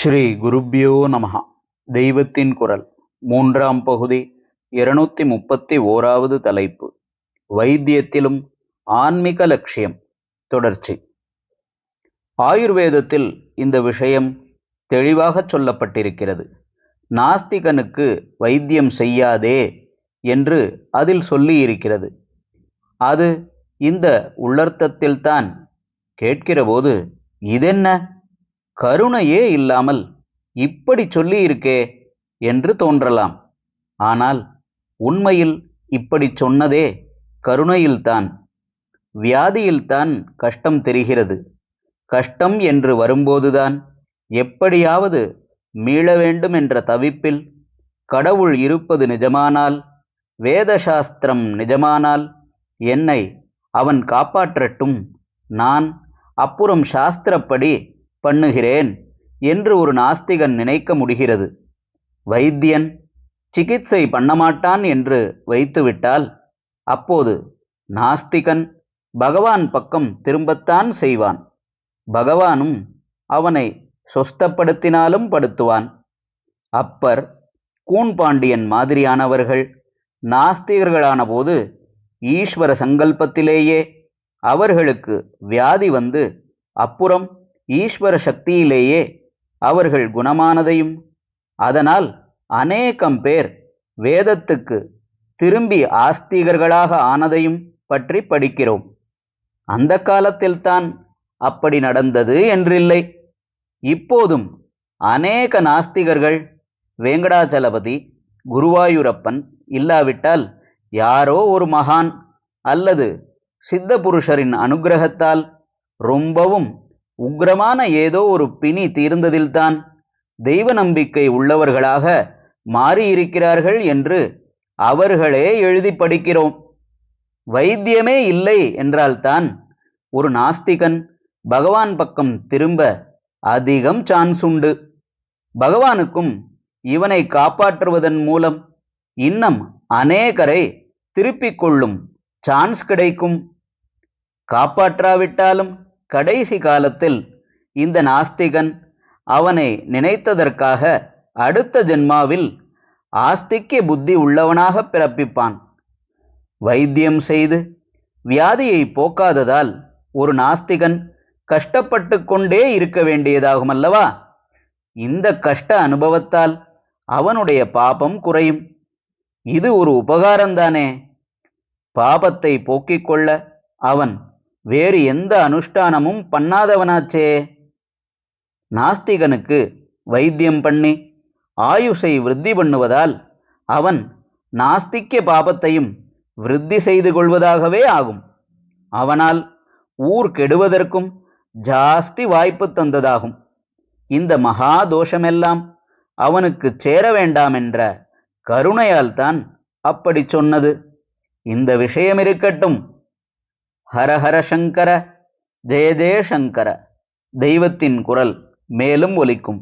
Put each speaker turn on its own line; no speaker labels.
ஸ்ரீ குருப்யோ நமஹ. தெய்வத்தின் குரல் மூன்றாம் பகுதி 231வது தலைப்பு. வைத்தியத்திலும் ஆன்மீக லட்சியம். தொடர்ச்சி. ஆயுர்வேதத்தில் இந்த விஷயம் தெளிவாக சொல்லப்பட்டிருக்கிறது. நாஸ்திகனுக்கு வைத்தியம் செய்யாதே என்று அதில் சொல்லியிருக்கிறது. அது இந்த உள்ளர்த்தத்தில்தான். கேட்கிறபோது இதென்ன, கருணையே இல்லாமல் இப்படி சொல்லியிருக்கே என்று தோன்றலாம். ஆனால் உண்மையில் இப்படி சொன்னதே கருணையில்தான். வியாதியில்தான் கஷ்டம் தெரிகிறது. கஷ்டம் என்று வரும்போதுதான் எப்படியாவது மீள வேண்டும் என்ற தவிப்பில் கடவுள் இருப்பது நிஜமானால், வேதசாஸ்திரம் நிஜமானால் என்னை அவன் காப்பாற்றட்டும், நான் அப்புறம் சாஸ்திரப்படி பண்ணுகிறேன் என்று ஒரு நாஸ்திகன் நினைக்க முடிகிறது. வைத்தியன் சிகிச்சை பண்ணமாட்டான் என்று வைத்துவிட்டால் அப்போது நாஸ்திகன் பகவான் பக்கம் திரும்பத்தான் செய்வான். பகவானும் அவனை சொஸ்தப்படுத்தினாலும் படுத்துவான். அப்பர், கூன்பாண்டியன் மாதிரியானவர்கள் நாஸ்திகர்களான போது ஈஸ்வர சங்கல்பத்திலேயே அவர்களுக்கு வியாதி வந்து அப்புறம் ஈஸ்வர சக்தியிலேயே அவர்கள் குணமானதையும், அதனால் அநேகம் பேர் வேதத்துக்கு திரும்பி ஆஸ்திகர்களாக ஆனதையும் பற்றி படிக்கிறோம். அந்த காலத்தில்தான் அப்படி நடந்தது என்றில்லை. இப்போதும் அநேக நாஸ்திகர்கள் வேங்கடாச்சலபதி, குருவாயூரப்பன் இல்லாவிட்டால் யாரோ ஒரு மகான் அல்லது சித்த புருஷரின் அனுக்கிரகத்தால் ரொம்பவும் உக்கிரமான ஏதோ ஒரு பிணி தீர்ந்ததில்தான் தெய்வ நம்பிக்கை உள்ளவர்களாக மாறியிருக்கிறார்கள் என்று அவர்களே எழுதி படிக்கிறோம். வைத்தியமே இல்லை என்றால்தான் ஒரு நாஸ்திகன் பகவான் பக்கம் திரும்ப அதிகம் சான்ஸ் உண்டு. பகவானுக்கும் இவனை காப்பாற்றுவதன் மூலம் இன்னும் அநேகரை திருப்பிக் கொள்ளும் சான்ஸ் கிடைக்கும். காப்பாற்றாவிட்டாலும் கடைசி காலத்தில் இந்த நாஸ்திகன் அவனை நினைத்ததற்காக அடுத்த ஜென்மாவில் ஆஸ்திக்ய புத்தி உள்ளவனாக பிறப்பிப்பான். வைத்தியம் செய்து வியாதியை போக்காததால் ஒரு நாஸ்திகன் கஷ்டப்பட்டு கொண்டே இருக்க வேண்டியதாகும் அல்லவா? இந்த கஷ்ட அனுபவத்தால் அவனுடைய பாபம் குறையும். இது ஒரு உபகாரம்தானே. பாபத்தை போக்கிக் கொள்ள அவன் வேறு எந்த அனுஷ்டானமும் பண்ணாதவனாச்சே. நாஸ்திகனுக்கு வைத்தியம் பண்ணி ஆயுசை விருத்தி பண்ணுவதால் அவன் நாஸ்திக்ய பாபத்தையும் விருத்தி செய்து கொள்வதாகவே ஆகும். அவனால் ஊர் கெடுவதற்கும் ஜாஸ்தி வாய்ப்பு தந்ததாகும். இந்த மகா தோஷமெல்லாம் அவனுக்கு சேர வேண்டாம் என்ற கருணையால் தான் அப்படி சொன்னது. இந்த விஷயம் இருக்கட்டும். ஹர ஹர சங்கர, ஜெய ஜெய சங்கர. தெய்வத்தின் குரல் மேலும் ஒலிக்கும்.